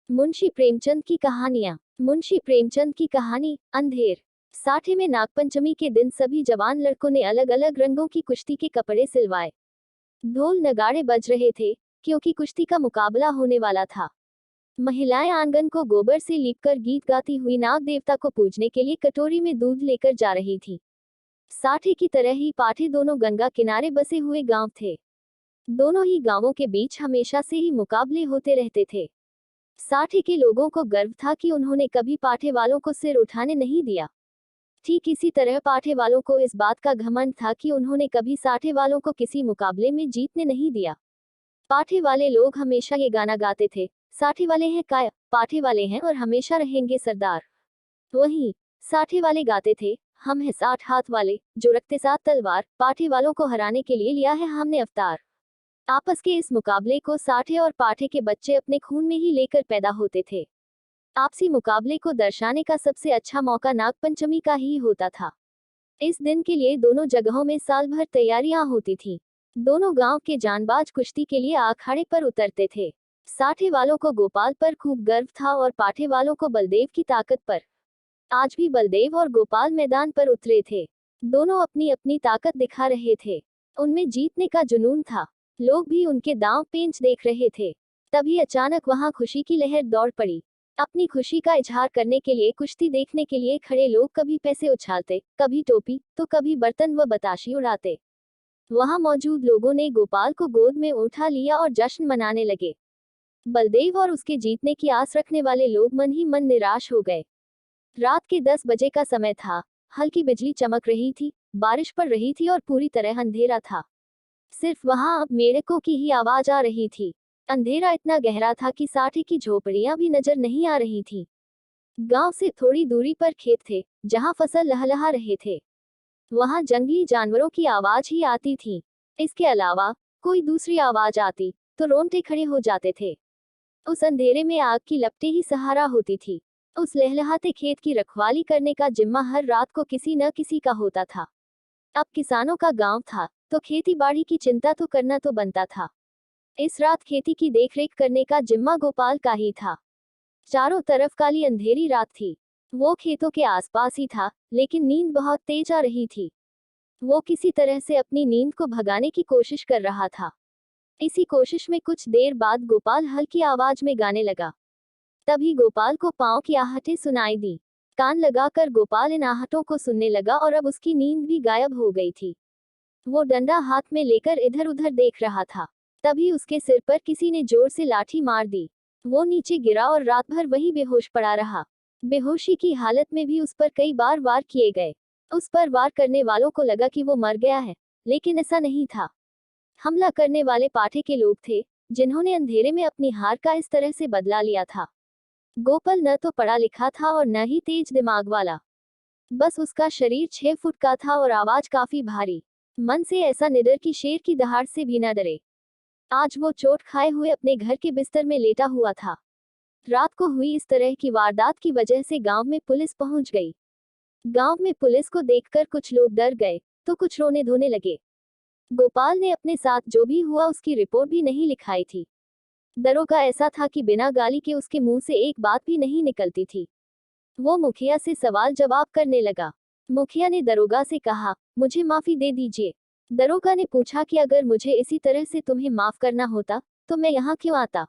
मुंशी प्रेमचंद की कहानियां। मुंशी प्रेमचंद की कहानी अंधेर। साठे में नागपंचमी के दिन सभी जवान लड़कों ने अलग अलग रंगों की कुश्ती के कपड़े सिलवाए। ढोल नगाड़े बज रहे थे क्योंकि कुश्ती का मुकाबला होने वाला था। महिलाएं आंगन को गोबर से लीपकर गीत गाती हुई नाग देवता को पूजने के लिए कटोरी में दूध लेकर जा रही थी। साठे की तरह ही पाठे दोनों गंगा किनारे बसे हुए गांव थे। दोनों ही गांवों के बीच हमेशा से ही मुकाबले होते रहते थे। साठे के लोगों को गर्व था कि उन्होंने कभी पाठे वालों को सिर उठाने नहीं दिया। ठीक इसी तरह पाठे वालों को इस बात का घमंड था कि उन्होंने कभी साठे वालों को किसी मुकाबले में जीतने नहीं दिया। पाठे वाले लोग हमेशा ये गाना गाते थे, साठे वाले हैं काया, पाठे वाले हैं और हमेशा रहेंगे सरदार। वहीं साठे वाले गाते थे, हम हैं 60 हाथ वाले, जो रखते 7 तलवार, पाठे वालों को हराने के लिए लिया है हमने अवतार। आपस के इस मुकाबले को साठे और पाठे के बच्चे अपने खून में ही लेकर पैदा होते थे। आपसी मुकाबले को दर्शाने का सबसे अच्छा मौका नागपंचमी का ही होता था। इस दिन के लिए दोनों जगहों में साल भर तैयारियां होती थीं। दोनों गांव के जानबाज कुश्ती के लिए अखाड़े पर उतरते थे। साठे वालों को गोपाल पर खूब गर्व था और पाठे वालों को बलदेव की ताकत पर। आज भी बलदेव और गोपाल मैदान पर उतरे थे। दोनों अपनी अपनी ताकत दिखा रहे थे। उनमें जीतने का जुनून था। लोग भी उनके दांव पेंच देख रहे थे। तभी अचानक वहां खुशी की लहर दौड़ पड़ी। अपनी खुशी का इजहार करने के लिए कुश्ती देखने के लिए खड़े लोग कभी पैसे उछालते, कभी टोपी तो कभी बर्तन व बताशी उड़ाते। वहां मौजूद लोगों ने गोपाल को गोद में उठा लिया और जश्न मनाने लगे। बलदेव और उसके जीतने की आस रखने वाले लोग मन ही मन निराश हो गए। रात के 10 बजे का समय था। हल्की बिजली चमक रही थी, बारिश पड़ रही थी और पूरी तरह अंधेरा था। सिर्फ वहां अब मेढकों की ही आवाज आ रही थी। अंधेरा इतना गहरा था कि साठे की झोपड़ियां भी नजर नहीं आ रही थी। गांव से थोड़ी दूरी पर खेत थे, जहां फसल लहलहा रहे थे। वहां जंगली जानवरों की आवाज ही आती थी। इसके अलावा कोई दूसरी आवाज आती तो रोंगटे खड़े हो जाते थे। उस अंधेरे में आग की लपटें ही सहारा होती थी। उस लहलहाते खेत की रखवाली करने का जिम्मा हर रात को किसी न किसी का होता था। अब किसानों का गांव था तो खेती बाड़ी की चिंता तो करना तो बनता था। इस रात खेती की देखरेख करने का जिम्मा गोपाल का ही था। चारों तरफ काली अंधेरी रात थी। वो खेतों के आसपास ही था, लेकिन नींद बहुत तेज आ रही थी। वो किसी तरह से अपनी नींद को भगाने की कोशिश कर रहा था। इसी कोशिश में कुछ देर बाद गोपाल हल्की आवाज में गाने लगा। तभी गोपाल को पांव की आहटें सुनाई दी। कान लगाकर गोपाल इन आहटों को सुनने लगा और अब उसकी नींद भी गायब हो गई थी। वो डंडा हाथ में लेकर इधर उधर देख रहा था। तभी उसके सिर पर किसी ने जोर से लाठी मार दी। वो नीचे गिरा और रात भर वही बेहोश पड़ा रहा। बेहोशी की हालत में भी उस पर कई बार वार किए गए। उस पर वार करने वालों को लगा कि वो मर गया है, लेकिन ऐसा नहीं था। हमला करने वाले पाठे के लोग थे, जिन्होंने अंधेरे में अपनी हार का इस तरह से बदला लिया था। गोपाल न तो पढ़ा लिखा था और न ही तेज दिमाग वाला। बस उसका शरीर 6 फुट का था और आवाज काफी भारी। मन से ऐसा निडर कि शेर की दहाड़ से भी न डरे। आज वो चोट खाए हुए अपने घर के बिस्तर में लेटा हुआ था। रात को हुई इस तरह की वारदात की वजह से गांव में पुलिस पहुंच गई। गांव में पुलिस को देखकर कुछ लोग डर गए तो कुछ रोने धोने लगे। गोपाल ने अपने साथ जो भी हुआ उसकी रिपोर्ट भी नहीं लिखाई थी। दरोगा ऐसा था कि बिना गाली के उसके मुंह से एक बात भी नहीं निकलती थी। वो मुखिया से सवाल जवाब करने लगा। मुखिया ने दरोगा से कहा, मुझे माफी दे दीजिए। दरोगा ने पूछा कि अगर मुझे इसी तरह से तुम्हें माफ करना होता तो मैं यहाँ क्यों आता।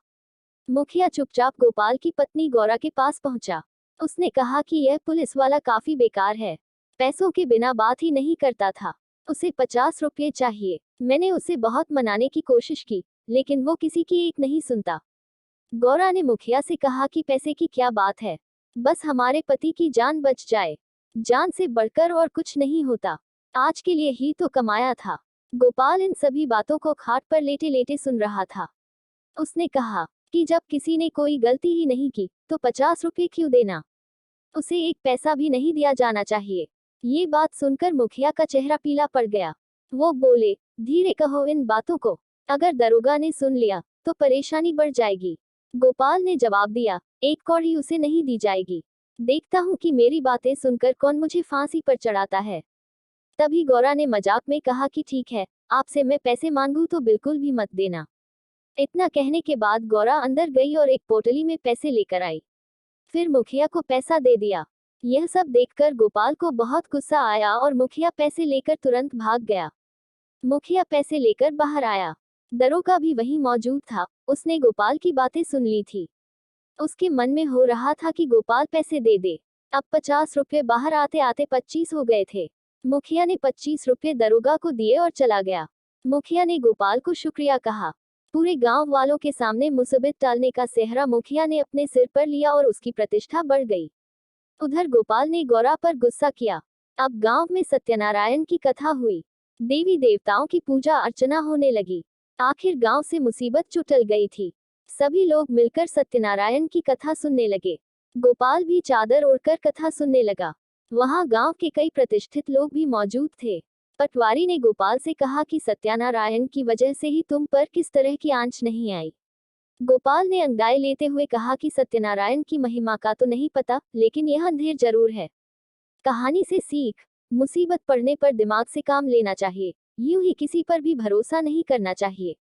मुखिया चुपचाप गोपाल की पत्नी गौरा के पास पहुंचा। उसने कहा कि यह पुलिस वाला काफी बेकार है, पैसों के बिना बात ही नहीं करता था। उसे 50 रुपये चाहिए। मैंने उसे बहुत मनाने की कोशिश की, लेकिन वो किसी की एक नहीं सुनता। गौरा ने मुखिया से कहा कि पैसे की क्या बात है, बस हमारे पति की जान बच जाए। जान से बढ़कर और कुछ नहीं होता। आज के लिए ही तो कमाया था। गोपाल इन सभी बातों को खाट पर लेटे लेटे सुन रहा था। उसने कहा कि जब किसी ने कोई गलती ही नहीं की तो 50 रुपये क्यों देना। उसे एक पैसा भी नहीं दिया जाना चाहिए। ये बात सुनकर मुखिया का चेहरा पीला पड़ गया। वो बोले, धीरे कहो इन बातों को, अगर दरोगा ने सुन लिया तो परेशानी बढ़ जाएगी। गोपाल ने जवाब दिया, एक कौड़ी उसे नहीं दी जाएगी। देखता हूँ कि मेरी बातें सुनकर कौन मुझे फांसी पर चढ़ाता है। तभी गौरा ने मजाक में कहा कि ठीक है, आपसे मैं पैसे मांगूं तो बिल्कुल भी मत देना। इतना कहने के बाद गौरा अंदर गई और एक पोटली में पैसे लेकर आई। फिर मुखिया को पैसा दे दिया। यह सब देखकर गोपाल को बहुत गुस्सा आया और मुखिया पैसे लेकर तुरंत भाग गया। मुखिया पैसे लेकर बाहर आया। दरोगा भी वहीं मौजूद था। उसने गोपाल की बातें सुन ली थी। उसके मन में हो रहा था कि गोपाल पैसे दे दे। अब 50 रुपये बाहर आते आते 25 हो गए थे। मुखिया ने 25 रुपये दरोगा को दिए और चला गया। मुखिया ने गोपाल को शुक्रिया कहा। पूरे गांव वालों के सामने मुसीबत टालने का सेहरा मुखिया ने अपने सिर पर लिया और उसकी प्रतिष्ठा बढ़ गई। उधर गोपाल ने गौरा पर गुस्सा किया। अब गांव में सत्यनारायण की कथा हुई। देवी देवताओं की पूजा अर्चना होने लगी। आखिर गांव से मुसीबत चुटल गई थी। सभी लोग मिलकर सत्यनारायण की कथा सुनने लगे। गोपाल भी चादर ओढ़कर कथा सुनने लगा। वहां गांव के कई प्रतिष्ठित लोग भी मौजूद थे। पटवारी ने गोपाल से कहा कि सत्यनारायण की वजह से ही तुम पर किस तरह की आंच नहीं आई। गोपाल ने अंगड़ाई लेते हुए कहा कि सत्यनारायण की महिमा का तो नहीं पता, लेकिन यह अंधेर जरूर है। कहानी से सीख, मुसीबत पड़ने पर दिमाग से काम लेना चाहिए। यूं ही किसी पर भी भरोसा नहीं करना चाहिए।